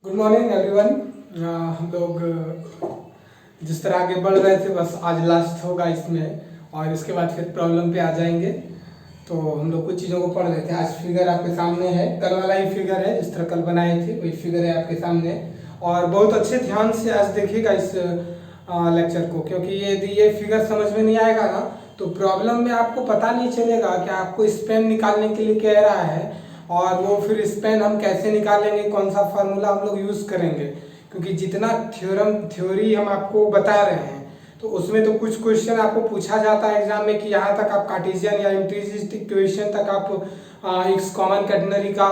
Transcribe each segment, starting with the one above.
Good morning everyone. हम लोग जिस तरह आगे बढ़ रहे थे बस आज लास्ट होगा इसमें, और इसके बाद फिर प्रॉब्लम पे आ जाएंगे। तो हम लोग कुछ चीज़ों को पढ़ रहे थे। आज फिगर आपके सामने है, कल वाला ही फिगर है, जिस तरह कल बनाए थे वही फिगर है आपके सामने। और बहुत अच्छे ध्यान से आज देखिएगा इस लेक्चर को, क्योंकि यदि ये फिगर समझ में नहीं आएगा ना तो प्रॉब्लम में आपको पता नहीं चलेगा कि आपको स्पेन निकालने के लिए कह रहा है, और वो फिर स्पेन हम कैसे निकालेंगे, कौन सा फार्मूला हम लोग यूज़ करेंगे। क्योंकि जितना थ्योरी हम आपको बता रहे हैं तो उसमें तो कुछ क्वेश्चन आपको पूछा जाता है एग्जाम में कि यहाँ तक आप कार्टेशियन या इंटीग्रल इक्वेशन तक आप एक्स कॉमन कैटेनरी का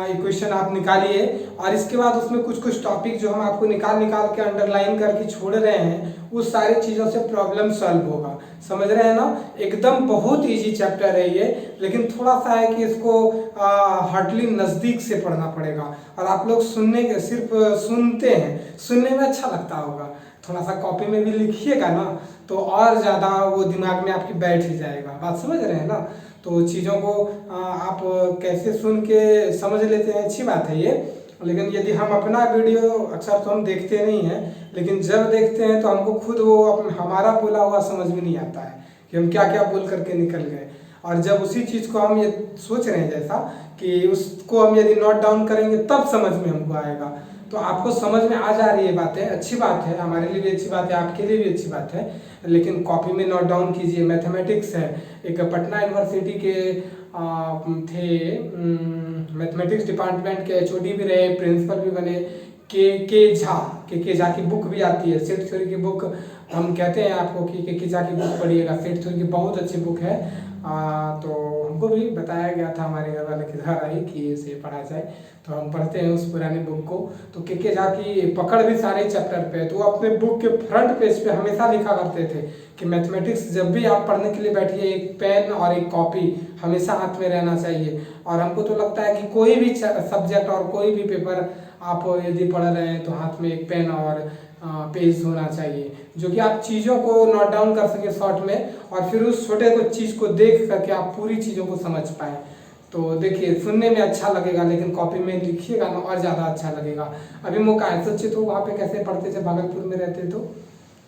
इक्वेशन आप निकालिए, और इसके बाद उसमें कुछ कुछ टॉपिक जो हम आपको निकाल के अंडरलाइन करके छोड़ रहे हैं उस सारी चीज़ों से प्रॉब्लम सॉल्व होगा। समझ रहे हैं ना? एकदम बहुत इजी चैप्टर है ये, लेकिन थोड़ा सा है कि इसको हार्डली नज़दीक से पढ़ना पड़ेगा। और आप लोग सुनने के सिर्फ सुनते हैं, सुनने में अच्छा लगता होगा, थोड़ा सा कॉपी में भी लिखिएगा ना तो और ज़्यादा वो दिमाग में आपकी बैठ ही जाएगा। बात समझ रहे हैं ना? तो चीज़ों को आप कैसे सुन के समझ लेते हैं अच्छी बात है ये, लेकिन यदि हम अपना वीडियो अक्सर तो हम देखते नहीं हैं, लेकिन जब देखते हैं तो हमको खुद वो हमारा बोला हुआ समझ में नहीं आता है कि हम क्या क्या बोल करके निकल गए। और जब उसी चीज़ को हम ये सोच रहे हैं जैसा कि उसको हम यदि नोट डाउन करेंगे तब समझ में हमको आएगा। तो आपको समझ में आ जा रही है बातें, अच्छी बात है, हमारे लिए भी अच्छी बात है, आपके लिए भी अच्छी बात है, लेकिन कॉपी में नोट डाउन कीजिए। मैथमेटिक्स है, एक पटना यूनिवर्सिटी के थे, मैथमेटिक्स डिपार्टमेंट के एचओडी भी रहे, प्रिंसिपल भी बने, के झा की बुक भी आती है, सेट थ्योरी की बुक। हम कहते हैं आपको कि के झा की बुक पढ़िएगा, सेट थ्योरी की बहुत अच्छी बुक है। तो हमको भी बताया गया था हमारे घर वाले के द्वारा ही कि इसे पढ़ा जाए, तो हम पढ़ते हैं उस पुरानी बुक को। तो के झा की पकड़ भी सारे चैप्टर पे है, तो वो अपने बुक के फ्रंट पेज पे हमेशा लिखा करते थे कि मैथमेटिक्स जब भी आप पढ़ने के लिए बैठिए एक पेन और एक कॉपी हमेशा हाथ में रहना चाहिए। और हमको तो लगता है कि कोई भी सब्जेक्ट और कोई भी पेपर आप यदि पढ़ रहे हैं तो हाथ में एक पेन और पेज होना चाहिए, जो कि आप चीज़ों को नोट डाउन कर सके शॉर्ट में, और फिर उस छोटे को चीज़ को देख करके आप पूरी चीज़ों को समझ पाए। तो देखिए सुनने में अच्छा लगेगा, लेकिन कॉपी में लिखिएगा ना और ज़्यादा अच्छा लगेगा। अभी मौका है, सोचिए तो वहाँ पे कैसे पढ़ते थे, भागलपुर में रहते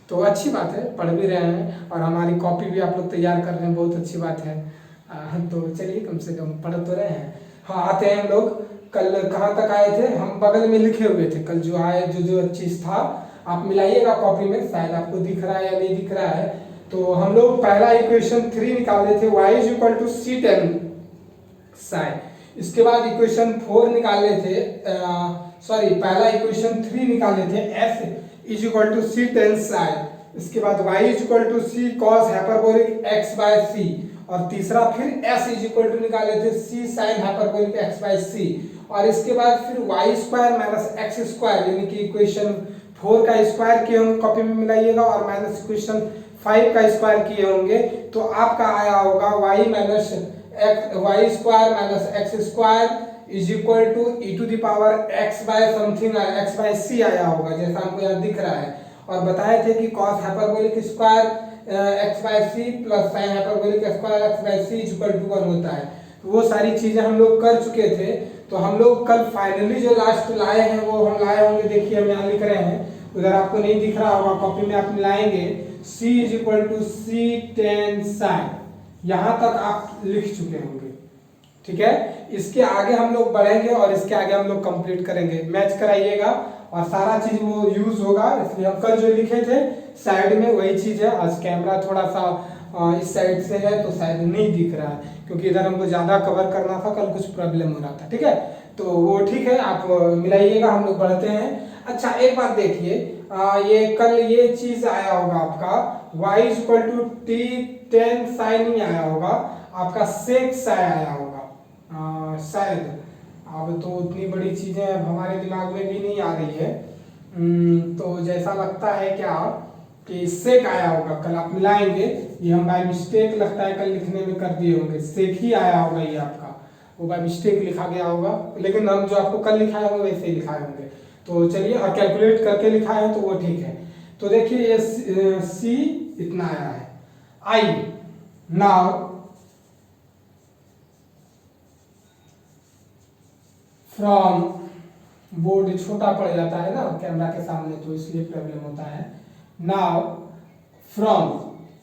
तो अच्छी बात है, पढ़ भी रहे हैं और हमारी कॉपी भी आप लोग तैयार कर रहे हैं, बहुत अच्छी बात है। तो चलिए कम से कम पढ़ तो रहे हैं। हाँ, आते हैं हम लोग। कल कहाँ तक आए थे? हम बगल में लिखे हुए थे कल जो आए, जो चीज़ था आप मिलाइएगा कॉपी में, शायद आपको दिख रहा है या नहीं दिख रहा है। तो हम लोग पहला इक्वेशन 3 निकाले थे, y is equal to C tan sine. इसके बाद इक्वेशन 4 निकाले थे, सॉरी पहला इक्वेशन 3 निकाले थे, f is equal to C tan sine. इसके बाद y is equal to C cos hyperbolic x by C, और तीसरा फिर s इज इक्वल टू निकाले थे c sine hyperbolic x by C. और इसके बाद फिर Y square minus X square, यानी कि इक्वेशन 4 का स्क्वायर किए होंगे, कॉपी में मिलाइएगा, और माइनस इक्वेशन 5 का स्क्वायर किए होंगे, तो आपका आया होगा y minus X, Y square minus X square is equal to E to the power X by something, X by C आया होगा, जैसा हमको यहाँ दिख रहा है। और बताए थे कि cos hyperbolic square x by c plus sine hyperbolic square x by c is equal to 1 होता है। वो सारी चीजें हम लोग कर चुके थे। तो हम लोग कल फाइनली जो लास्ट लाए हैं वो हम लाए होंगे, देखिए हम यहाँ लिख रहे हैं, उधर आपको नहीं दिख रहा होगा, कॉपी में आप मिलाएंगे c is equal to C tan sine, यहाँ तक आप लिख चुके होंगे। ठीक है, इसके आगे हम लोग बढ़ेंगे और इसके आगे हम लोग कंप्लीट करेंगे, मैच कराइएगा और सारा चीज वो यूज होगा। इसलिए हम कल जो लिखे थे साइड में वही चीज है। आज कैमरा थोड़ा सा इस साइड से है तो शायद नहीं दिख रहा है, क्योंकि इधर हमको ज्यादा कवर करना था, कल कुछ प्रॉब्लम हो रहा था। ठीक है, तो वो ठीक है, आप मिलाइएगा, हम लोग बढ़ते हैं। अच्छा एक बात देखिए, ये कल ये चीज आया होगा आपका y is equal to T tan sine ही आया होगा, आपका सेक साइन आया होगा शायद। अब तो उतनी बड़ी चीजें अब हमारे दिमाग में भी नहीं आ रही है। तो जैसा लगता है क्या कि सेक आया होगा, कल आप मिलाएंगे, ये हम बाय मिस्टेक लगता है कल लिखने में कर दिए होंगे, सेक ही आया होगा ये आपका, वो बाय मिस्टेक लिखा गया होगा, लेकिन हम जो आपको कल लिखाए होंगे वैसे ही लिखाए होंगे। तो चलिए, और कैलकुलेट करके लिखा है तो वो ठीक है। तो देखिए ये सी इतना आया है, आई नाउ फ्रॉम बोर्ड छोटा पड़ जाता है ना कैमरा के सामने, तो इसलिए प्रॉब्लम होता है। नाउ फ्रॉम,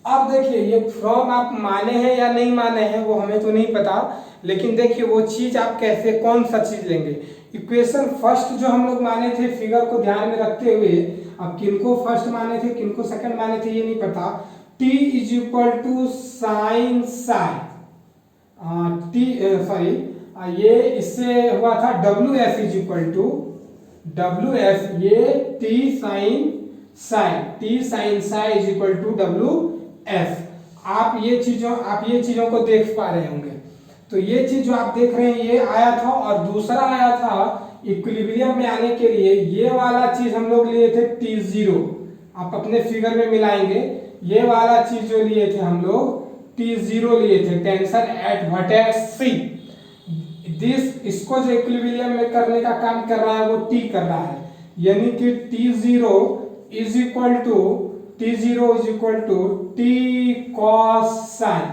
अब देखिए ये फ्रॉम आप माने हैं या नहीं माने हैं वो हमें तो नहीं पता, लेकिन देखिए वो चीज आप कैसे कौन सा चीज लेंगे। इक्वेशन फर्स्ट जो हम लोग माने थे फिगर को ध्यान में रखते हुए, अब किनको फर्स्ट माने थे किनको सेकंड माने थे ये नहीं पता। t is equal to sine psi, T sorry ये इससे हुआ था W F is equal to W F, ये T sine psi is equal to W F. आप ये चीजों को देख पा रहे होंगे। तो ये चीज जो आप देख रहे हैं ये आया था, और दूसरा आया था इक्विलिब्रियम में आने के लिए ये वाला चीज हम लोग लिए थे t0, आप अपने फिगर में मिलाएंगे, ये वाला चीज जो लिए थे हम लोग t0 लिए थे, टेंशन एट वर्टेक्स C। इसको जो इक्विलिब्रियम में करने का काम कर रहा है वो t कर रहा है, यानी कि t0 is equal to t cos sine.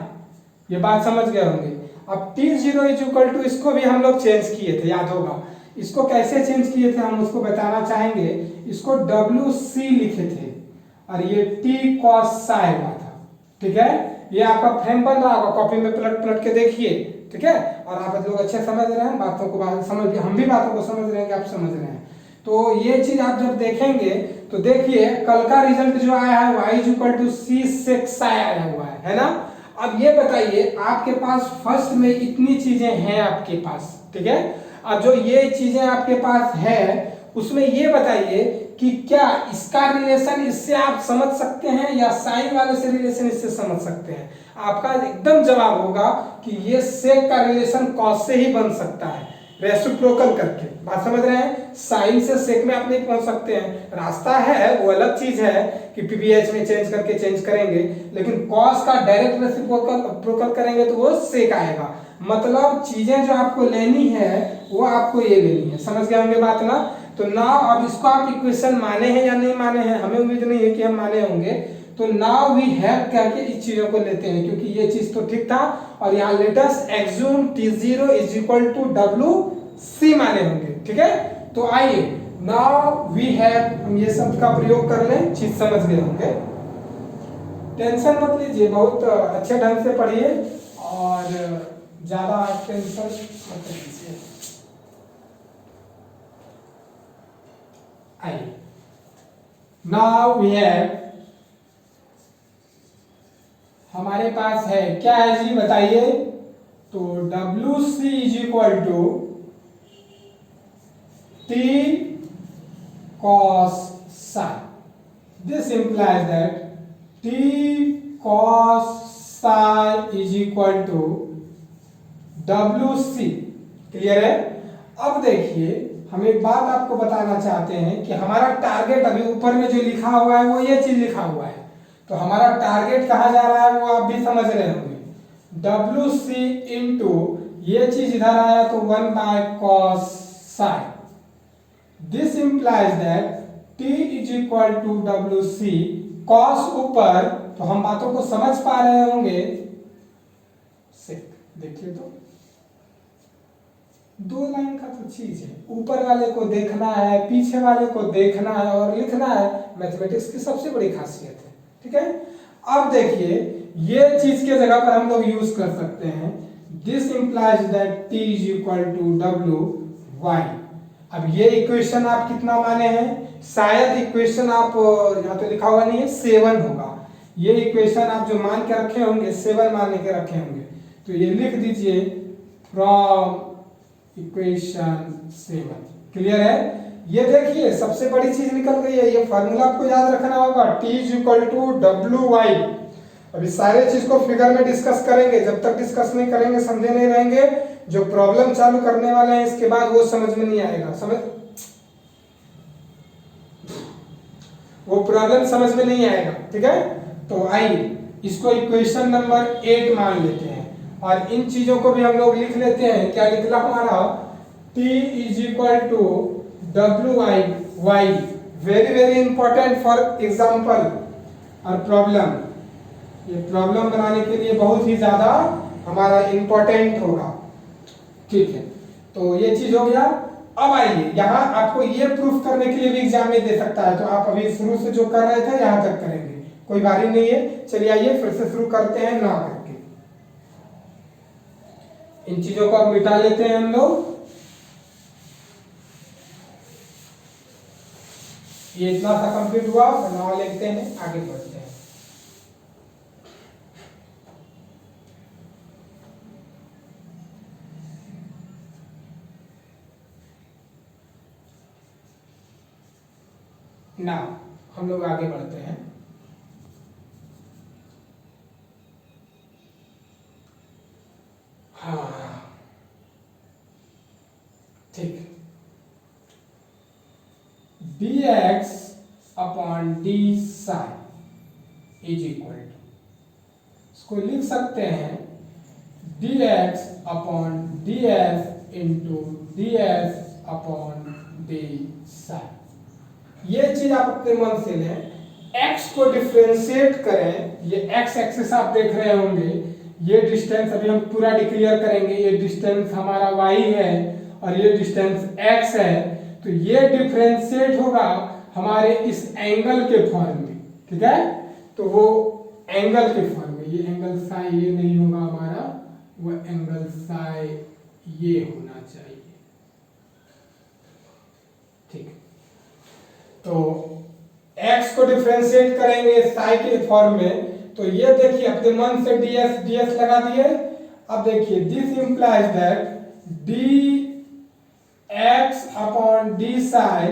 ये बात समझ गए होंगे। अब t0 इज इक्वल टू, इसको भी हम लोग चेंज किए थे, याद होगा। इसको कैसे चेंज किए थे हम उसको बताना चाहेंगे। इसको WC लिखे थे और ये t cos साई हुआ था, ठीक है। ये आपका फ्रेम बन रहा होगा, कॉपी में पलट पलट के देखिए, ठीक है। और आप लोग अच्छे समझ रहे हैं बातों को, हम भी बातों को समझ रहे हैं कि आप समझ रहे हैं। तो ये चीज आप जब देखेंगे तो देखिए कल का रिजल्ट जो आया है y is equal to c sec psi आया हुआ है ना। अब ये बताइए आपके पास फर्स्ट में इतनी चीजें हैं आपके पास, ठीक है। अब जो ये चीजें आपके पास है उसमें ये बताइए कि क्या इसका रिलेशन इससे आप समझ सकते हैं या साइन वाले से रिलेशन इससे समझ सकते हैं। आपका एकदम जवाब होगा कि ये सेक का रिलेशन कॉस से ही बन सकता है, रेसिप्रोकल करके। बात समझ रहे हैं, साइन से सेक में आप नहीं पहुंच सकते हैं, रास्ता है वो अलग चीज है कि पीबीएच में चेंज करके चेंज करेंगे, लेकिन कॉस का डायरेक्ट रेसिप्रोकल करेंगे तो वो सेक आएगा। मतलब चीजें जो आपको लेनी है वो आपको ये लेनी है, समझ गए होंगे बात ना। तो नाउ अब इसको आप इक्वेशन माने हैं या नहीं माने हैं, हमें उम्मीद नहीं है कि हम माने होंगे। तो नाउ वी हैव करके इस चीजों को लेते हैं, क्योंकि ये चीज तो ठीक था। और यहाँ let us assume t0 is equal to WC माने होंगे, ठीक है। तो आइए नाउ वी हैव, हम ये शब्द का प्रयोग कर लें, चीज समझ गए होंगे। टेंशन मत लीजिए, बहुत अच्छे ढंग से पढ़िए और ज्यादा टेंशन मत लीजिए। आइए नाउ वी हैव, हमारे पास है क्या है जी बताइए। तो WC is equal to T cos psi। This implies that T cos psi is equal to WC। Clear है। अब देखिए हम एक बात आपको बताना चाहते हैं कि हमारा टारगेट अभी ऊपर में जो लिखा हुआ है वो ये चीज लिखा हुआ है, तो हमारा टारगेट कहाँ जा रहा है वो आप भी समझ रहे होंगे। WC इंटू ये चीज इधर आया तो 1 by cos psi। This implies that T is equal to WC, cos ऊपर, तो हम बातों को समझ पा रहे होंगे। देखिए तो दो लाइन का तो चीज है, ऊपर वाले को देखना है, पीछे वाले को देखना है और लिखना है, मैथमेटिक्स की सबसे बड़ी खासियत है, ठीक है। अब देखिए ये चीज के जगह पर हम लोग यूज कर सकते हैं, this implies that T is equal to WY। अब ये इक्वेशन आप कितना माने हैं, शायद इक्वेशन आप यहाँ तो लिखा हुआ नहीं है 7 होगा, ये इक्वेशन आप जो मान के रखे होंगे 7 मान के रखे होंगे, तो ये लिख दीजिए फ्रॉम इक्वेशन 7। क्लियर है। ये देखिए सबसे बड़ी चीज निकल गई है, ये फार्मूला आपको याद रखना होगा, T is equal to WY। अभी सारे चीज को फिगर में डिस्कस करेंगे, जब तक डिस्कस नहीं करेंगे समझे नहीं रहेंगे। जो प्रॉब्लम चालू करने वाले हैं इसके बाद वो समझ में नहीं आएगा, वो प्रॉब्लम समझ में नहीं आएगा, ठीक है। तो आइए इसको इक्वेशन नंबर 8 मान लेते हैं और इन चीजों को भी हम लोग लिख लेते हैं। क्या निकला हमारा, T is equal to WY। Very very important for example और प्रॉब्लम, ये प्रॉब्लम बनाने के लिए बहुत ही ज्यादा हमारा इंपॉर्टेंट होगा, ठीक है। तो ये चीज हो गया। अब आइए यहाँ आपको ये प्रूफ करने के लिए भी एग्जाम में दे सकता है, तो आप अभी शुरू से जो कर रहे थे यहाँ तक करेंगे, कोई बारी नहीं है। चलिए आइए फिर से शुरू करते हैं ना करके। इन चीजों को अब मिटा लेते हैं हम लोग। ये इतना सा कंप्लीट हुआ, ना लिखते हैं, आगे बढ़ते हैं। ना हम लोग आगे बढ़ते हैं। हाँ ठीक, dx upon D psi is equal to, इसको लिख सकते हैं dx upon d s into d s upon D psi. ये चीज आप अपने मन से लें, x को डिफरेंशिएट करें, ये x एक्सिस आप देख रहे होंगे, ये डिस्टेंस अभी हम पूरा डिक्लेयर करेंगे, ये डिस्टेंस हमारा y है और ये डिस्टेंस x है, तो ये डिफरेंशिएट होगा हमारे इस एंगल के फॉर्म में, ठीक है। तो वो एंगल के फॉर्म में, ये एंगल साई ये नहीं होगा हमारा, वो एंगल साई ये होना चाहिए, ठीक। तो x को डिफरेंशिएट करेंगे साई के फॉर्म में, तो ये देखिए अपने मन से ds लगा दिए। अब देखिए this implies that dx upon D psi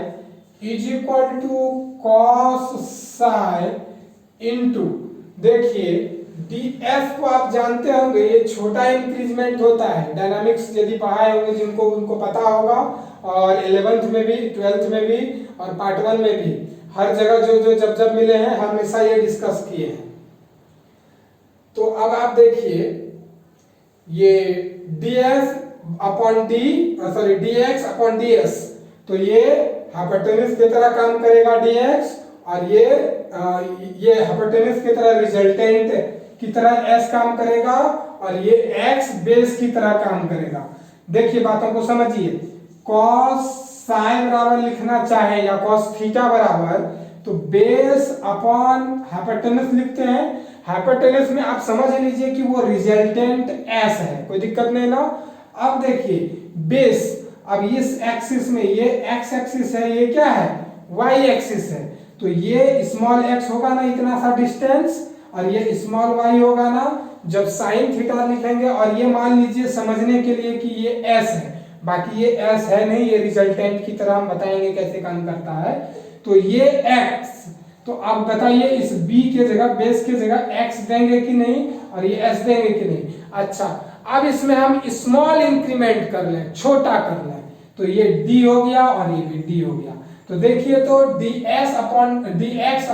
is equal to cos psi into, देखिए ds को आप जानते होंगे, ये छोटा इंक्रीजमेंट होता है, डायनामिक्स यदि पढ़ाए होंगे जिनको उनको पता होगा, और 11th में भी 12th में भी और पार्ट 1 में भी, हर जगह जो जब मिले हैं हमेशा ये डिस्कस किए हैं। तो अब आप देखिए ये dx upon dx upon ds, तो ये हाइपोटेन्यूज की तरह काम करेगा dx, और ये हाइपोटेन्यूज की तरह रिजल्टेंट की तरह s काम करेगा, और ये x बेस की तरह काम करेगा। देखिए बातों को समझिए, cos साइन बराबर लिखना चाहे या cos थीटा बराबर, तो बेस अपॉन हाइपोटेन्यूज लिखते हैं। हाइपोटेन्यूज में आप समझ लीजिए कि वो रिजल्टेंट s है, कोई दिक्कत नहीं ना। अब देखिए बेस, अब इस एक्सिस में ये x एक्सिस है, ये क्या है y एक्सिस है, तो ये स्मॉल x होगा ना इतना सा डिस्टेंस, और ये स्मॉल y होगा ना जब साइन थीटा लिखेंगे, और ये मान लीजिए समझने के लिए कि ये s है, बाकी ये s है नहीं, ये रिजल्टेंट की तरह हम बताएंगे कैसे काम करता है। तो ये x, तो आप बताइए इस b के जगह, बेस के जगह x देंगे कि नहीं, और ये s देंगे कि नहीं। अच्छा अब इसमें हम स्मॉल इंक्रीमेंट कर लें, छोटा कर लें, तो ये d हो गया और ये भी d हो गया। तो देखिए तो dx upon ds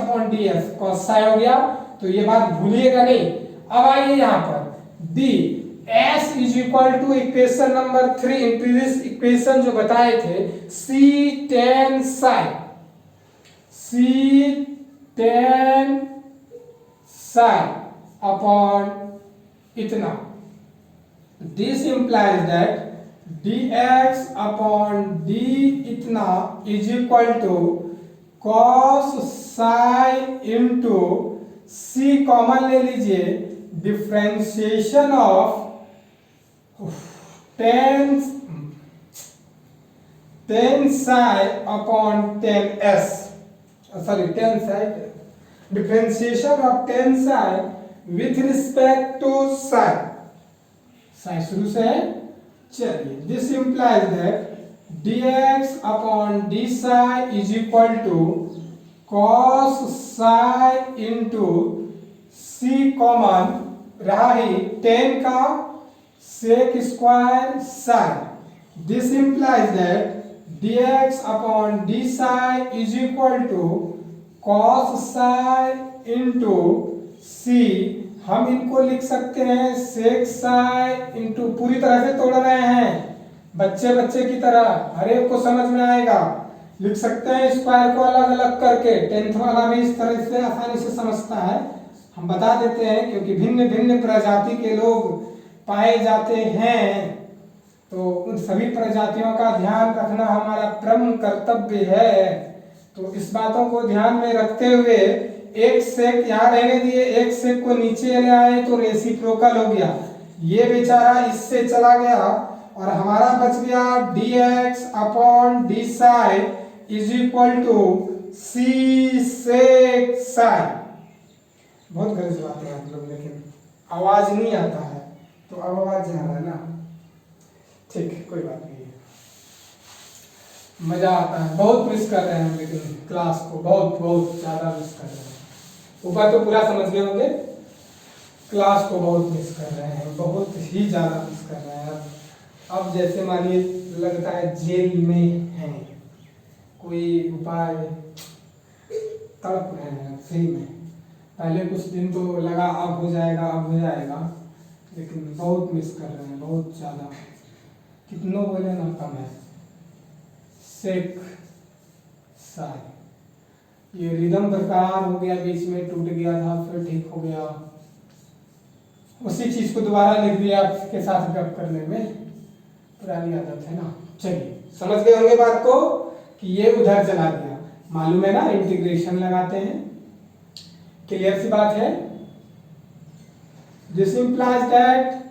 cos Sai हो गया, तो ये बात भूलिएगा नहीं। अब आइए यहाँ पर ds is equal to equation number 3, इन प्रीवियस इक्वेशन जो बताए थे, c tan साई अपॉन इतना, this implies that dx upon d इतना is equal to cos psi into c, common ले लीजिए, differentiation of tan psi upon tan psi, differentiation of tan psi with respect to psi शुरू से है। चलिए this implies that dx upon d psi is equal to cos psi into c, common रहा ही tan का sec square psi, this implies that dx upon d psi is equal to cos psi into c, हम इनको लिख सकते हैं sec Sai into, पूरी तरह से तोड़ रहे हैं बच्चे की तरह, हर एक को समझ में आएगा, लिख सकते हैं स्क्वायर को अलग अलग करके, 10th वाला भी इस तरह से आसानी से समझता है। हम बता देते हैं क्योंकि भिन्न भिन्न प्रजाति के लोग पाए जाते हैं, तो उन सभी प्रजातियों का ध्यान रखना हमारा परम कर्तव्य है। तो इस बातों को ध्यान में रखते हुए एक सेक यहाँ रहने दिए, एक सेक को नीचे ले आए तो रेसिप्रोकल हो गया, ये बेचारा इससे चला गया और हमारा बच गया dx upon D psi is equal to C sec psi. बहुत गलत बात है आप लोग, लेकिन आवाज नहीं आता है तो अब आवाज जा रहा है ना, ठीक कोई बात नहीं है। मजा आता है, बहुत मिस कर रहे हैं लेकिन क्लास को बहुत बहुत ज्यादा मिस कर रहे हैं। ऊपर तो पूरा समझ गए होंगे, क्लास को बहुत मिस कर रहे हैं, बहुत ही ज्यादा मिस कर रहे हैं। अब जैसे मानिए लगता है जेल में हैं, कोई उपाय तड़प रहे हैं सही में। पहले कुछ दिन तो लगा अब हो जाएगा अब हो जाएगा, लेकिन बहुत मिस कर रहे हैं बहुत ज्यादा। कितनों बोले ना कम है। सेक साई, ये रिदम बरकरार हो गया, बीच में टूट गया था फिर ठीक हो गया, उसी चीज को दोबारा लिख दिया आपके साथ गप करने में, पुरानी आदत है ना। चलिए समझ गए होंगे बात को कि ये उधर चला गया, मालूम है ना, इंटीग्रेशन लगाते हैं, क्लियर सी बात है। This implies that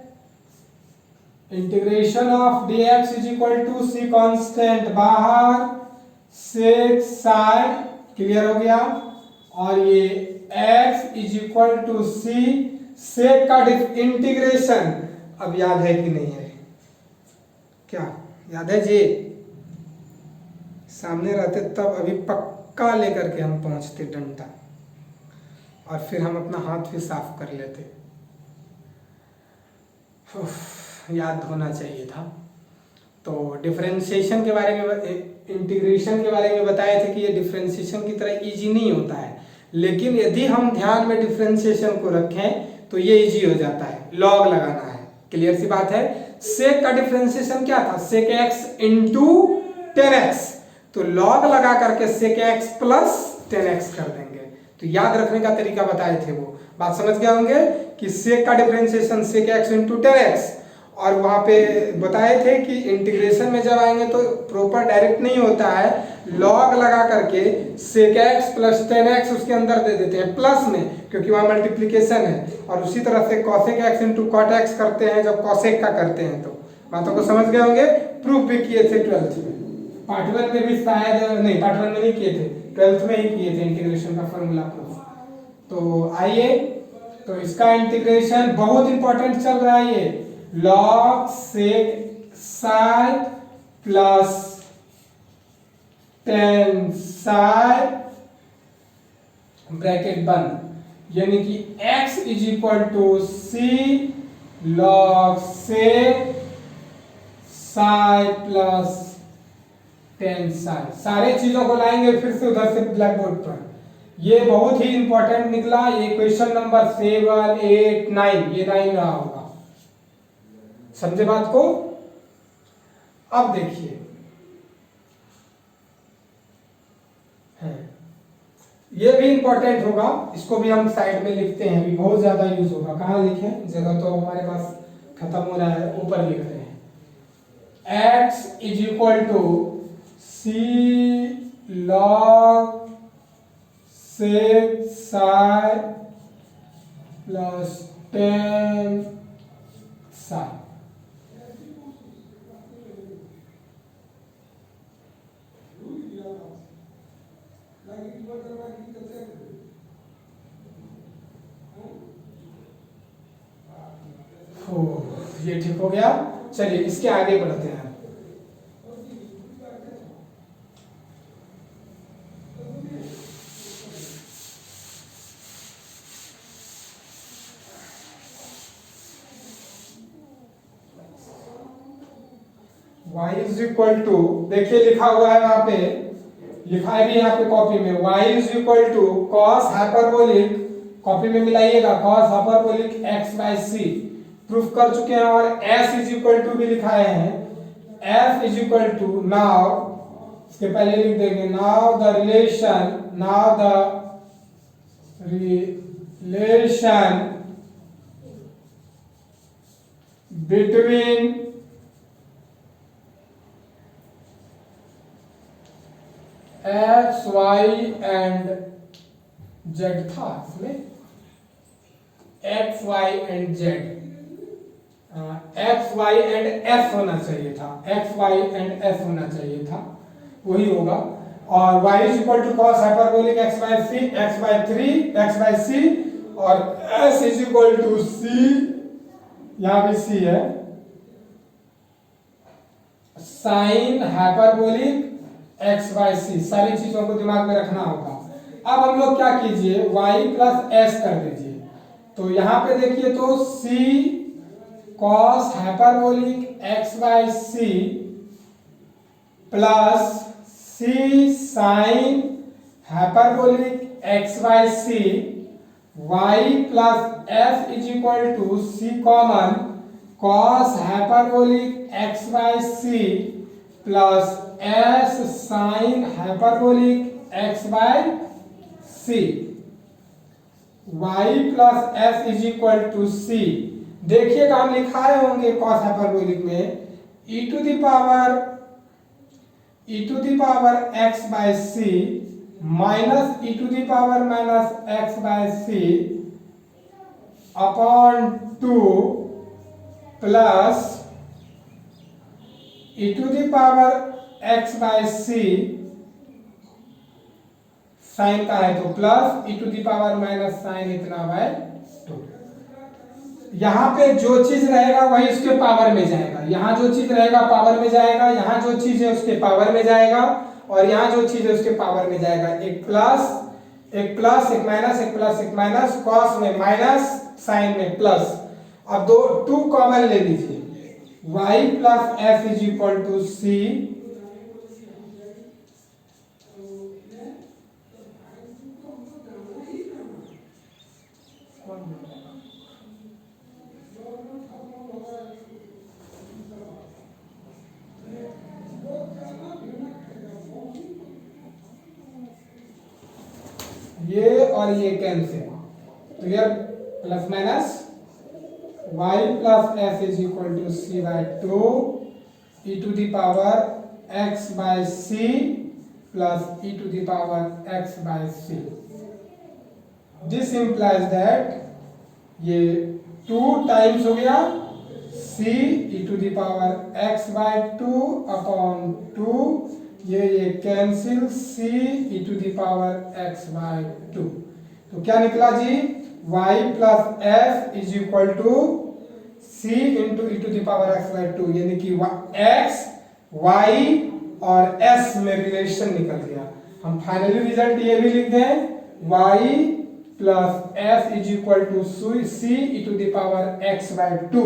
integration of dx is equal to c constant बाहर सेक साई, क्लियर हो गया, और ये x is equal to C sec का इंटीग्रेशन अब याद है कि नहीं है, क्या याद है जी? सामने रहते तब अभी पक्का लेकर के हम पहुंचते डंडा, और फिर हम अपना हाथ भी साफ कर लेते। याद होना चाहिए था। तो डिफरेंशिएशन के बारे में, इंटीग्रेशन के बारे में बताए थे कि ये डिफरेंशिएशन की तरह इजी नहीं होता है, लेकिन यदि हम ध्यान में डिफरेंशिएशन को रखें तो ये इजी हो जाता है, लॉग लगाना है, क्लियर सी बात है। सेक का डिफरेंशिएशन क्या था, सेक एक्स इंटू 10x, तो लॉग लगा करके सेक एक्स प्लस 10x कर देंगे। तो याद रखने का तरीका बताए थे, वो बात समझ गए होंगे कि सेक का डिफरेंशिएशन सेक एक्स इंटू 10x, और वहां पे बताए थे कि इंटीग्रेशन में जब आएंगे तो प्रॉपर डायरेक्ट नहीं होता है, लॉग लगा करके सेक एक्स प्लस 10x उसके अंदर दे देते हैं प्लस में, क्योंकि वहां मल्टीप्लिकेशन है, और उसी तरह से cosec x into cot x करते हैं जब कॉसेक का करते हैं। तो बातों को समझ गए होंगे, प्रूफ भी किए थे 12th में, पार्ट 1 में भी शायद नहीं, पार्ट 1 में नहीं किए थे, 12th में ही किए थे इंटीग्रेशन का फॉर्मूला प्रूफ। तो आइए, तो इसका इंटीग्रेशन बहुत इंपॉर्टेंट चल रहा है, ये log sec psi plus 10 psi bracket बंद, यानी कि x is equal to c log sec psi plus 10 psi. सारे चीजों को लाएंगे फिर से उधर से ब्लैक बोर्ड पर, ये बहुत ही इंपॉर्टेंट निकला, ये क्वेश्चन नंबर 7, 8, 9, ये 9 रहा होगा, समझे बात को। अब देखिए ये भी इंपॉर्टेंट होगा, इसको भी हम साइड में लिखते हैं, अभी बहुत ज्यादा यूज होगा। कहाँ लिखें, जगह तो हमारे पास खत्म हो रहा है, ऊपर लिख रहे हैं। x is equal to c log sec psi plus 10 psi. ये ठीक हो गया। चलिए इसके आगे बढ़ते हैं। y इज इक्वल टू, देखिए लिखा हुआ है वहां पे, लिखा है भी यहाँ पे कॉपी में, y is equal to cos hyperbolic, copy में मिलाइएगा, cos hyperbolic x by c, proof कर चुके हैं, और s इज इक्वल टू भी लिखाए हैं, f is equal to, now इसके पहले लिख देंगे, now the relation, now the relation between x y and z था इसमें, x y and z, x y and s होना चाहिए था, एक्स वाई एंड एस होना चाहिए था, वही होगा। और y is equal to cos hyperbolic x by c, x by 3 x by c, और s is equal to c, यहां भी c है, sine hyperbolic x by c। सारी चीजों को दिमाग में रखना होगा। अब हम लोग क्या कीजिए, y प्लस s कर दीजिए। तो यहां पे देखिए तो c cos hyperbolic x by c plus c sine hyperbolic x by c, y plus f is equal to c common cos hyperbolic x by c plus s sine hyperbolic x by c, y plus f is equal to c। देखिएगा हम लिखाए होंगे cos hyperbolic में e to the power x by c minus e to the power minus x by c upon 2 plus e to the power x by c, sine का है तो plus e to the power minus sine इतना by 2। यहां पे जो चीज रहेगा वही उसके पावर में जाएगा, यहां जो चीज रहेगा पावर में जाएगा, यहां जो चीज है उसके पावर में जाएगा, और यहां जो चीज है उसके पावर में जाएगा। एक प्लस एक प्लस, एक माइनस, एक प्लस एक माइनस, कॉस में माइनस, साइन में प्लस। अब दो 2 कॉमन ले लीजिए, y plus f is equal to c ये और ये कैंसिल, तो ये plus minus y plus f is equal to c by 2 e to the power x by c plus e to the power x by c। This implies that ये 2 times हो गया c e to the power x by 2 upon 2, ये cancel c e to the power x by 2। तो क्या निकला जी, y plus f is equal to c into e to the power x by 2, यानी कि x y और s में relation निकल गया। हम फाइनली रिजल्ट ये भी लिख दें, y plus f is equal to c e to the power x by 2।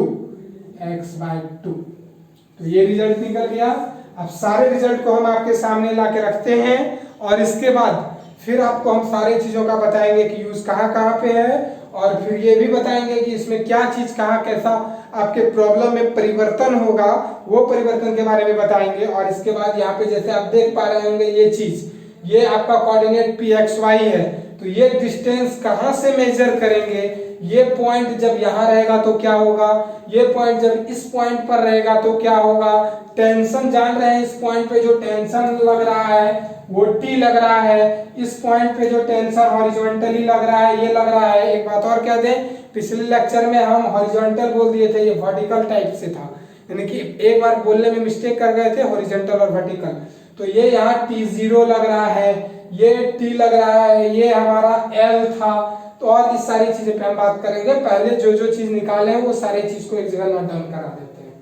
तो ये रिजल्ट निकल गया। अब सारे रिजल्ट को हम आपके सामने ला के रखते हैं, और इसके बाद फिर आपको हम सारी चीजों का बताएंगे कि यूज कहाँ कहाँ पे है, और फिर ये भी बताएंगे कि इसमें क्या चीज कहाँ कैसा आपके प्रॉब्लम में परिवर्तन होगा, वो परिवर्तन के बारे में बताएंगे। और इसके बाद यहाँ पे जैसे आप देख पा रहे होंगे ये चीज, ये आपका कोऑर्डिनेट pxy है, तो ये डिस्टेंस कहाँ से मेजर करेंगे, ये पॉइंट जब यहाँ रहेगा तो क्या होगा, ये पॉइंट जब इस पॉइंट पर रहेगा तो क्या होगा, टेंशन जान रहे हैं, इस पॉइंट पे जो टेंशन लग रहा है वो T लग रहा है, इस पॉइंट पे जो टेंशन हॉरिजॉन्टली लग रहा है ये लग रहा है। एक बात और कह दें, पिछले लेक्चर में हम हॉरिजॉन्टल बोल दिए थे, ये वर्टिकल टाइप से था, यानी कि एक बार बोलने में मिस्टेक कर गए थे, हॉरिजॉन्टल और वर्टिकल। तो ये यहाँ T0 लग रहा है, ये T लग रहा है, ये हमारा L था। तो और इस सारी चीजें पे हम बात करेंगे, पहले जो जो चीज निकाले हैं वो सारी चीज को एक जगह नोट डाउन करा देते हैं।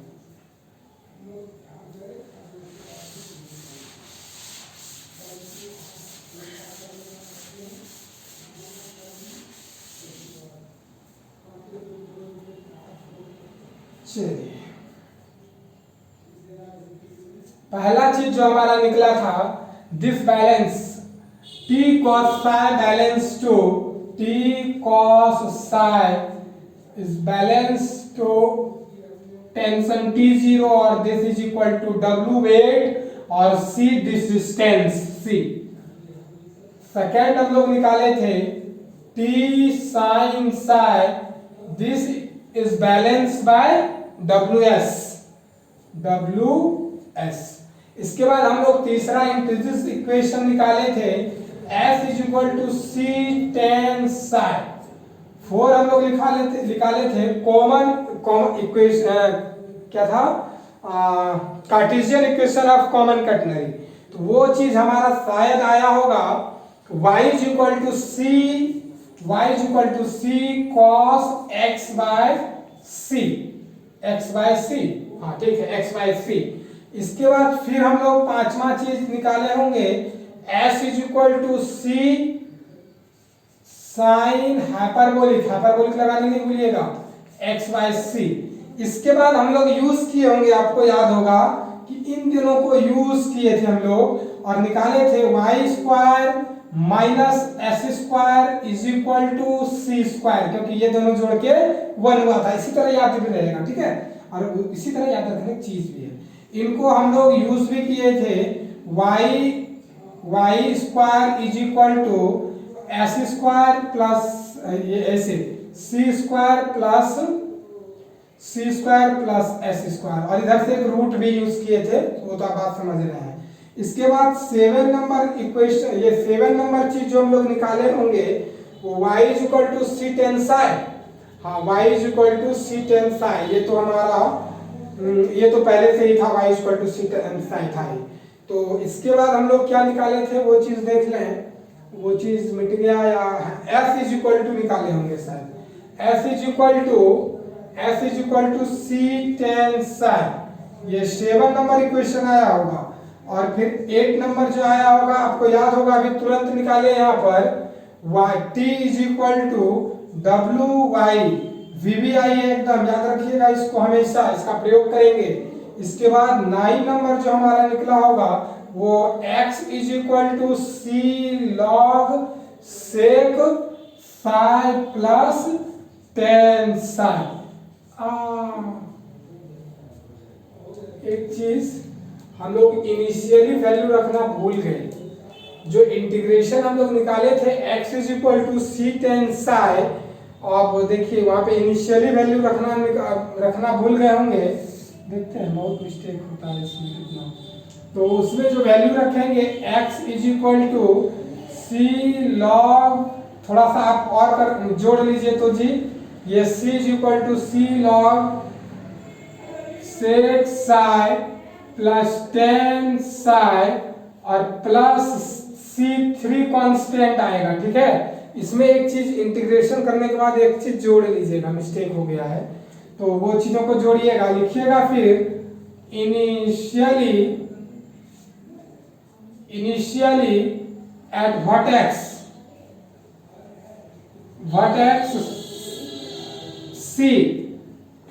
चलिए, पहला चीज जो हमारा निकला था, this balance T cos psi balance to T cos psi is balanced to tension T0 और this is equal to W weight और C this distance C। Second हम लोग निकाले थे T sin psi, this is balanced by WS। इसके बाद हम लोग तीसरा इंटीग्रल इक्वेशन निकाले थे s is equal to C tan psi. 4 हम लोग निकाले थे कॉमन इक्वेशन क्या था, Cartesian equation of common catenary. तो वो चीज हमारा शायद आया होगा y is equal to C cos x by C. हाँ ठीक है, x बाय सी। इसके बाद फिर हम लोग पांचवा चीज निकाले होंगे s is equal to c sine hyperbolic लगाने नहीं भूलिएगा x बाय सी। इसके बाद हम लोग यूज किए होंगे, आपको याद होगा कि इन दिनों को यूज किए थे हम लोग और निकाले थे y square minus s square is equal to c square, क्योंकि ये दोनों जोड़ के 1 हुआ था। इसी तरह याद भी रहेगा, ठीक है। और इसी तरह याद रखने की चीज भी है, इनको हम लोग यूज भी किए थे y square is equal to s square plus ये ऐसे c square plus s square, और इधर से एक रूट भी यूज किए थे, वो तो आप बात समझ रहे हैं। इसके बाद 7 नंबर इक्वेशन, ये 7 नंबर चीज जो हम लोग निकाले होंगे वो y is equal to C tan psi. हाँ, y is equal to C tan psi, ये तो हमारा ये तो पहले से ही था, y is equal to C tan psi था ही। तो इसके बाद हम लोग क्या निकाले थे वो चीज देख लें, वो चीज मिट गया या s इज इक्वल टू निकाले होंगे शायद। s is equal to C tan psi, ये 7 नंबर इक्वेशन आया होगा। और फिर 8 नंबर जो आया होगा आपको याद होगा, अभी तुरंत निकाले यहाँ पर t इज इक्वल टू डब्ल्यू वाई वी भी आई है, एकदम याद रखिएगा इसको, हमेशा इसका प्रयोग करेंगे। इसके बाद 9 नंबर जो हमारा निकला होगा वो x is equal to c log sec psi plus tan psi. एक चीज हम लोग इनिशियली वैल्यू रखना भूल गए, जो इंटीग्रेशन हम लोग निकाले थे x is equal to C tan psi, और वो देखिए वहां पे इनिशियली वैल्यू रखना भूल गए होंगे। देखते हैं बहुत मिस्टेक होता है इसमें कितना। तो उसमें जो वैल्यू रखेंगे x is equal to c log, थोड़ा सा आप और कर जोड़ लीजिए तो जी, ये c is equal to c log sec psi plus tan psi और प्लस C3 कांस्टेंट आएगा, ठीक है। इसमें एक चीज इंटीग्रेशन करने के बाद एक चीज जोड़ लीजिएगा, मिस्टेक हो गया है तो वो चीजों को जोड़िएगा, लिखिएगा फिर इनिशियली एट वर्टेक्स C,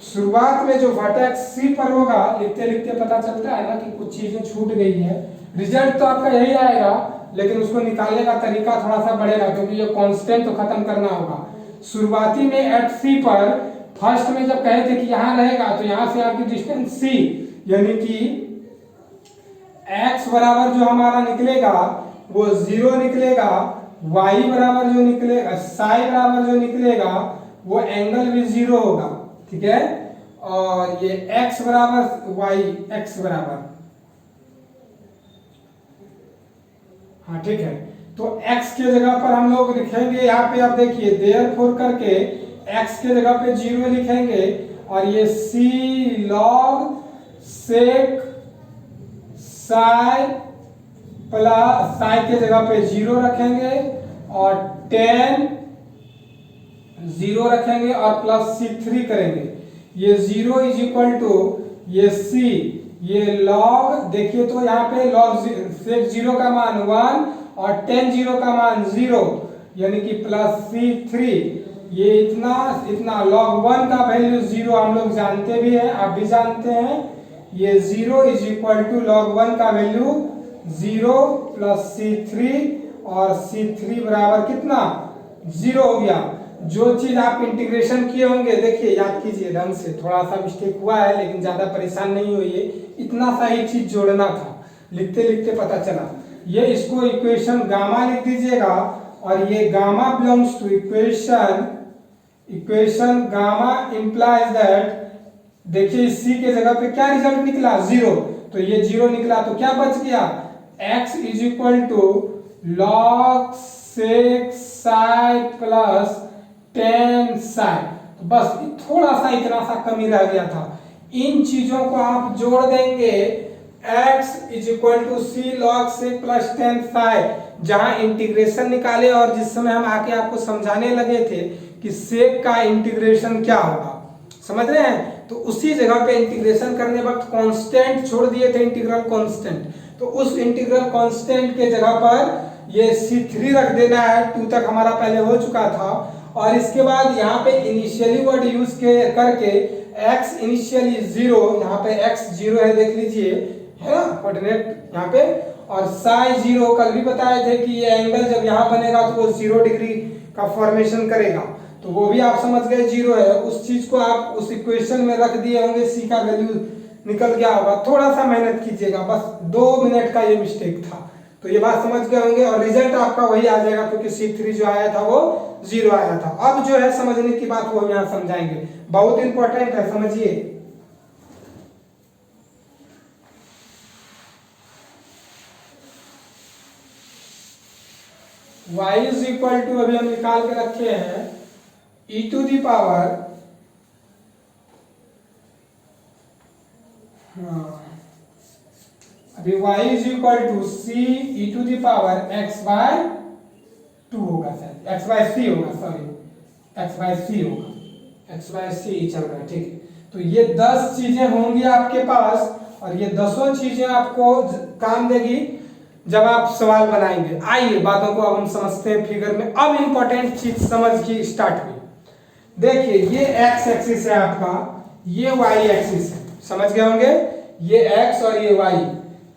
शुरुआत में जो वर्टेक्स C पर होगा, लिखते लिखते पता चलता है ना कि कुछ चीजें छूट गई है। रिजल्ट तो आपका यही आएगा, लेकिन उसको निकालने का तरीका थोड़ा सा बढ़ेगा, क्योंकि ये कांस्टेंट तो खत्म करना होगा। शुरुआती में एट C पर फर्स्ट में जब कहे थे कि यहाँ रहेगा, तो यहाँ से आपकी डिस्टेंस C, यानी कि x बराबर जो हमारा निकलेगा वो 0 निकलेगा, y बराबर जो निकलेगा, साई बराबर जो निकलेगा वो एंगल भी 0 होगा, ठीक है। और ये x बराबर y, x बराबर, हाँ ठीक है। तो x के जगह पर हम लोग लिखेंगे यहाँ पे, आप देखिए देयरफॉर करके x के जगह पे 0 लिखेंगे, और ये c log sec Sai plus psi के जगह पे 0 रखेंगे और tan 0 रखेंगे और प्लस C3 करेंगे। ये 0 इज इक्वल टू ये C, ये log, देखिए तो यहाँ पे log sec 0 का मान 1 और tan 0 का मान 0, यानी कि प्लस C3। ये इतना log 1 का वैल्यू 0 हम लोग जानते भी हैं, आप भी जानते हैं। ये 0 इज इक्वल टू log 1 का वैल्यू 0 प्लस C3, और C3 बराबर कितना 0 हो गया। जो चीज आप इंटीग्रेशन किए होंगे, देखिए याद कीजिए ढंग से, थोड़ा सा मिस्टेक हुआ है लेकिन ज्यादा परेशान नहीं होइए, इतना सा ही चीज जोड़ना था, लिखते लिखते पता चला। ये इसको इक्वेशन गामा लिख दीजिएगा, और ये gamma belongs to equation gamma implies that, देखिए C के जगह पे क्या रिजल्ट निकला 0, तो ये 0 निकला, तो क्या बच गया, x is equal to log sec psi plus tan psi। तो बस थोड़ा सा इतना सा कमी रह गया था। इन चीजों को आप जोड़ देंगे, x is equal to c log sec plus tan psi, जहां इंटीग्रेशन निकाले और जिस समय हम आके आपको समझाने लगे थे कि सेक का इंटीग्रेशन क्या होगा, समझ रहे हैं, तो उसी जगह पे इंटीग्रेशन करने वक्त कांस्टेंट छोड़ दिए थे, इंटीग्रल कांस्टेंट, तो उस इंटीग्रल कांस्टेंट के जगह पर ये C3 रख देना है। 2 तक हमारा पहले हो चुका था, और इसके बाद यहाँ पे इनिशियली वर्ड यूज करके x इनिशियली 0, यहाँ पे x 0 है, देख लीजिए, है ना, कोऑर्डिनेट यहाँ पे, और साई 0, कल भी बताए थे कि ये एंगल जब यहाँ बनेगा तो वो 0 डिग्री का फॉर्मेशन करेगा, तो वो भी आप समझ गए 0 है। उस चीज को आप उस इक्वेशन में रख दिए होंगे, सी का वैल्यू निकल गया होगा। थोड़ा सा मेहनत कीजिएगा, बस 2 मिनट का ये मिस्टेक था, तो ये बात समझ गए होंगे, और रिजल्ट आपका वही आ जाएगा क्योंकि C3 जो आया था वो 0 आया था। अब जो है समझने की बात वो हम यहाँ समझाएंगे, बहुत इंपॉर्टेंट है, समझिए। y इज इक्वल टू, अभी हम निकाल के रखे हैं, e टू दी पावर, अभी y is equal to c e to the power x by 2 होगा, शायद x बाय सी होगा, सॉरी x बाय सी होगा, x बाय सी चल रहा है, ठीक है। तो ये 10 चीजें होंगी आपके पास, और ये 10 चीजें आपको काम देगी जब आप सवाल बनाएंगे। आइए बातों को अब हम समझते हैं फिगर में। अब इंपॉर्टेंट चीज समझ की स्टार्ट हुई, देखिए ये x एक्सिस है आपका, ये y एक्सिस है, समझ गए होंगे, ये x और ये y,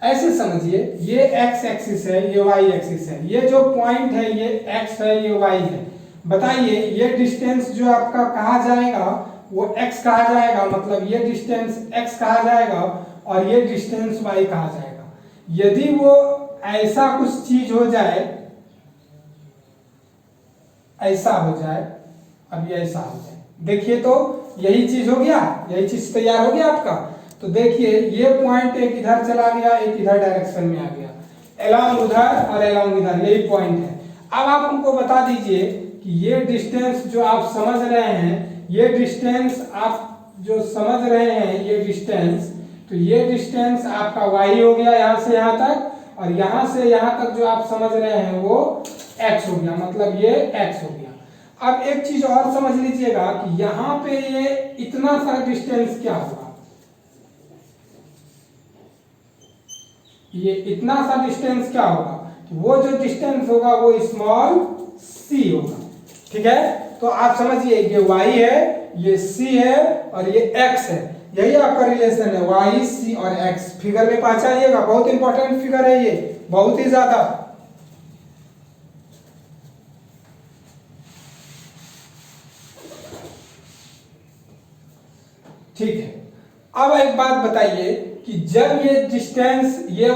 ऐसे समझिए, ये x एक्सिस है, ये y एक्सिस है, ये जो पॉइंट है ये x है, ये y है। बताइए ये डिस्टेंस जो आपका कहा जाएगा वो x कहा जाएगा, मतलब ये डिस्टेंस x कहा जाएगा और ये डिस्टेंस y कहा जाएगा। यदि वो ऐसा कुछ चीज हो जाए, ऐसा हो जाए, अब ये ऐसा हो जाए, देखिए तो यही चीज हो गया, यही चीज तैयार हो गया आपका। तो देखिए ये पॉइंट एक इधर चला गया, एक इधर डायरेक्शन में आ गया, एलॉन्ग उधर और एलॉन्ग इधर, यही पॉइंट है। अब आप हमको बता दीजिए कि ये डिस्टेंस जो आप समझ रहे हैं, ये डिस्टेंस आप जो समझ रहे हैं, ये डिस्टेंस, तो ये डिस्टेंस आपका y हो गया यहाँ से यहाँ तक, और यहाँ से यहाँ तक जो आप समझ रहे हैं वो x हो गया, मतलब ये x हो गया। अब एक चीज और समझ लीजिएगा कि यहाँ पे ये इतना सा डिस्टेंस क्या होगा, ये इतना सा डिस्टेंस क्या होगा, तो वो जो डिस्टेंस होगा वो स्मॉल c होगा, ठीक है। तो आप समझिए ये y है, ये c है और ये x है, यही आपका रिलेशन है y c और x। फिगर में पहचानिएगा, बहुत इंपॉर्टेंट फिगर है ये, बहुत ही ज्यादा। ठीक है, अब एक बात बताइए कि जब ये डिस्टेंस, ये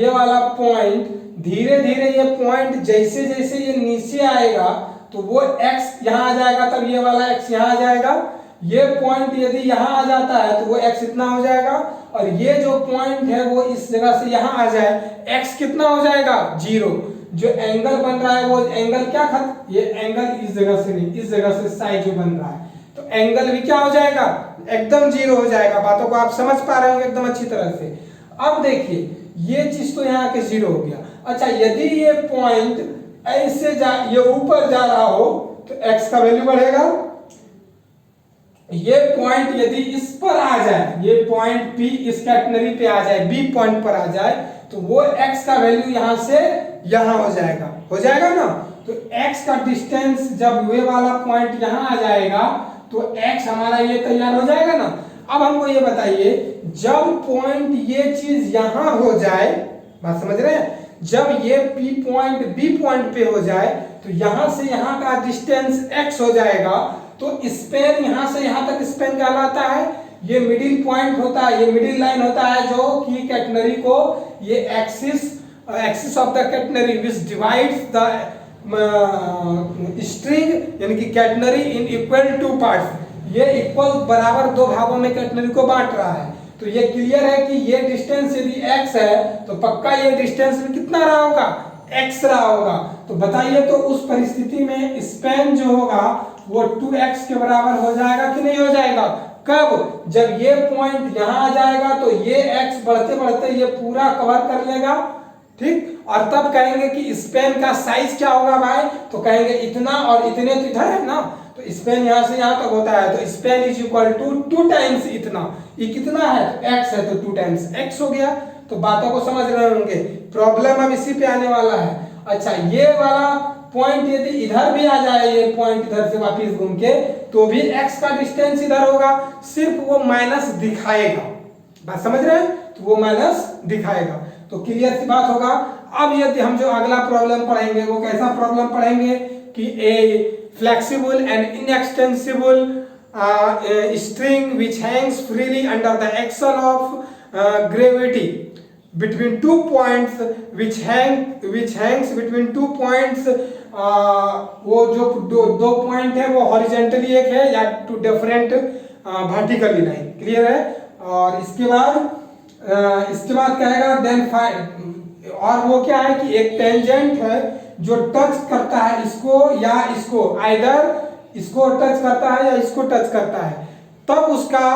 वाला पॉइंट, धीरे धीरे ये पॉइंट जैसे जैसे ये नीचे आएगा तो वो x यहाँ आ जाएगा, तब ये वाला x यहाँ आ जाएगा। ये पॉइंट यदि यहाँ आ जाता है तो वो x इतना हो जाएगा, और ये जो पॉइंट है वो इस जगह से यहाँ आ जाए, x कितना हो जाएगा, 0। जो एंगल बन रहा है वो एंगल क्या खत्म, ये एंगल इस जगह से नहीं, इस जगह से साइड जो बन रहा है, तो एंगल भी क्या हो जाएगा, एकदम 0 हो जाएगा। बातों को आप समझ पा रहे होंगे एकदम अच्छी तरह से। अब देखिए ये चीज तो यहाँ के 0 हो गया। अच्छा, यदि ये पॉइंट ऐसे ये ऊपर जा रहा हो तो x का वैल्यू बढ़ेगा। ये पॉइंट यदि इस पर आ जाए, ये पॉइंट P इस कैटेगरी पे आ जाए, B पॉइंट पर आ जाए, तो वो x का वैल्यू यहां से यहां हो जाएगा ना। तो x का डिस्टेंस जब ये वाला पॉइंट यहां आ जाएगा तो x हमारा ये तैयार हो जाएगा ना। अब हमको ये बताइए, जब पॉइंट ये चीज यहां हो जाए, बात समझ रहे हैं, जब ये P पॉइंट B पॉइंट पे हो जाए तो यहां से यहां का डिस्टेंस x हो जाएगा। तो स्पेन यहां से यहां तक स्पेन कहलाता है। ये मिडिल पॉइंट होता है, ये मिडिल लाइन होता है जो कि कैटेनरी को, ये axis of the catenary which divides the string यानी कि catenary in equal two parts, ये इक्वल बराबर 2 भागों में कैटेनरी को बांट रहा है। तो ये क्लियर है कि ये डिस्टेंस यदि x है तो पक्का ये डिस्टेंस भी कितना रहा होगा, x रहा होगा। तो बताइए तो उस परिस्थिति में स्पैन जो होगा वो 2x के बराबर हो जाएगा कि नहीं हो जाएगा। कब, जब ये पॉइंट यहां आ जाएगा तो ये x बढ़ते बढ़ते ये पूरा कवर कर लेगा, ठीक। और तब कहेंगे कि स्पैन का साइज क्या होगा भाई, तो कहेंगे इतना और इतने तो इधर है ना, तो स्पैन यहां से यहां तक होता है, तो span is equal to 2 times इतना। ये कितना है, तो x है, तो 2 टाइम्स x हो गया। तो बातों को समझ रहे होंगे, प्रॉब्लम अब इसी पे आने वाला है। अच्छा, ये वाला पॉइंट यदि इधर भी आ जाए, ये पॉइंट इधर से वापस घूम के, तो भी x का डिस्टेंस इधर होगा, सिर्फ वो माइनस दिखाएगा। बात समझ रहे हैं, तो वो माइनस दिखाएगा। तो क्लियर सी बात होगा। अब यदि हम जो अगला प्रॉब्लम पढ़ेंगे वो कैसा प्रॉब्लम पढ़ेंगे कि a flexible and inextensible string which hangs freely under the action of gravity between 2 points which hangs between 2 points, वो जो दो पॉइंट है वो हॉरिजेंटली एक है या two different vertically line. Clear है। और इसके बाद कहेगा देन फाइंड, और वो क्या है कि एक टेंजेंट है जो टच करता है इसको या इसको, आइदर इसको टच करता है या इसको टच करता है, तब उसका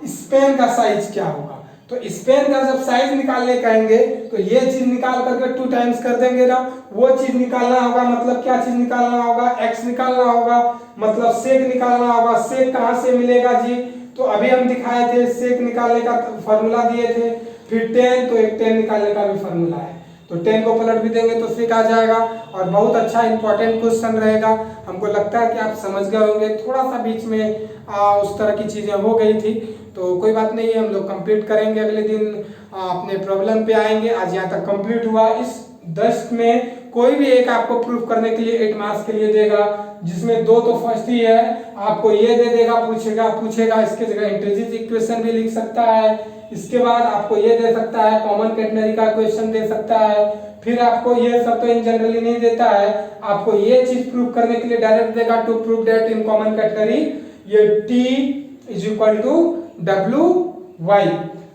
स्पेन का साइज क्या होगा। तो स्पेन का जब साइज निकालने कहेंगे तो ये चीज निकाल करके 2 टाइम्स कर देंगे ना, वो चीज निकालना होगा। मतलब क्या चीज निकालना होगा, x निकालना होगा, मतलब सेक निकालना होगा। सेक कहां से मिलेगा जी, तो अभी हम दिखाए थे सेक निकालने का फॉर्मूला दिए थे। फिर 10, तो एक 10 निकालने का भी फॉर्मूला है, तो 10 को पलट भी देंगे तो सेक आ जाएगा। और बहुत अच्छा इंपॉर्टेंट क्वेश्चन रहेगा। हमको लगता है कि आप समझ गए होंगे, थोड़ा सा बीच में उस तरह की चीजें हो गई थी, तो कोई बात नहीं है, हम लोग कंप्लीट करेंगे। अगले दिन अपने प्रॉब्लम पे आएंगे। आज यहाँ तक कंप्लीट हुआ। इस 10 में कोई भी एक आपको प्रूफ करने के लिए 8 मार्क्स के लिए देगा, जिसमें 2 तो फर्स्ट ही है, आपको ये दे देगा, पूछेगा इसके जगह इंटीजर इक्वेशन भी लिख सकता है। इसके बाद आपको ये दे सकता है, कॉमन कैटेगरी का क्वेश्चन दे सकता है। फिर आपको ये सब तो इन जनरली नहीं देता है, आपको ये चीज प्रूव करने के लिए डायरेक्ट देगा, to prove that in common category ये t is equal to WY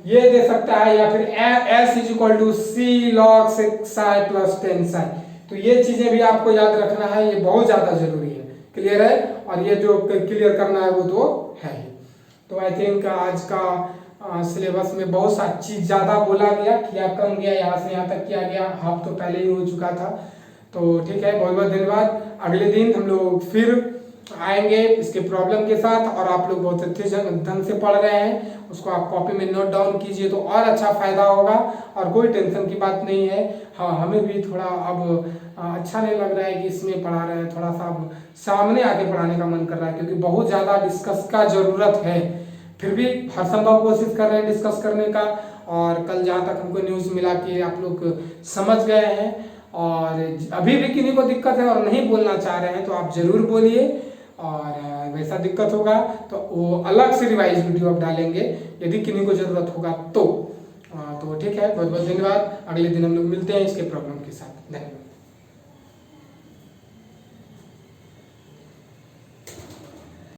ये दे सकता है, या फिर S is equal to C log 6psi plus 10psi। तो ये चीजें भी आपको याद रखना है, ये बहुत ज्यादा जरूरी है। क्लियर है। और ये जो क्लियर करना है वो तो है ही। तो आई थिंक आज का सिलेबस में बहुत सा चीज ज्यादा बोला गया, किया कम गया, यहाँ से यहाँ तक किया गया, हाफ तो पहले ही हो चुका था। तो ठीक है, बहुत बहुत धन्यवाद। अगले दिन हम लोग फिर आएंगे इसके प्रॉब्लम के साथ, और आप लोग बहुत अच्छे ढंग से पढ़ रहे हैं, उसको आप कॉपी में नोट डाउन कीजिए तो और अच्छा फायदा होगा। और कोई टेंशन की बात नहीं है। हाँ, हमें भी थोड़ा अब अच्छा नहीं लग रहा है कि इसमें पढ़ा रहे हैं, थोड़ा सा अब सामने आके पढ़ाने का मन कर रहा है, क्योंकि बहुत ज़्यादा डिस्कस का ज़रूरत है। फिर भी हर संभव कोशिश कर रहे हैं डिस्कस करने का। और कल जहाँ तक हमको न्यूज़ मिला कि आप लोग समझ गए हैं, और अभी भी किन्हीं को दिक्कत है और नहीं बोलना चाह रहे हैं तो आप ज़रूर बोलिए। और वैसा दिक्कत होगा तो वो अलग से रिवाइज वीडियो आप डालेंगे यदि किन्हीं को ज़रूरत होगा तो ठीक है। बहुत बहुत धन्यवाद। अगले दिन हम लोग मिलते हैं इसके प्रॉब्लम के साथ। धन्यवाद।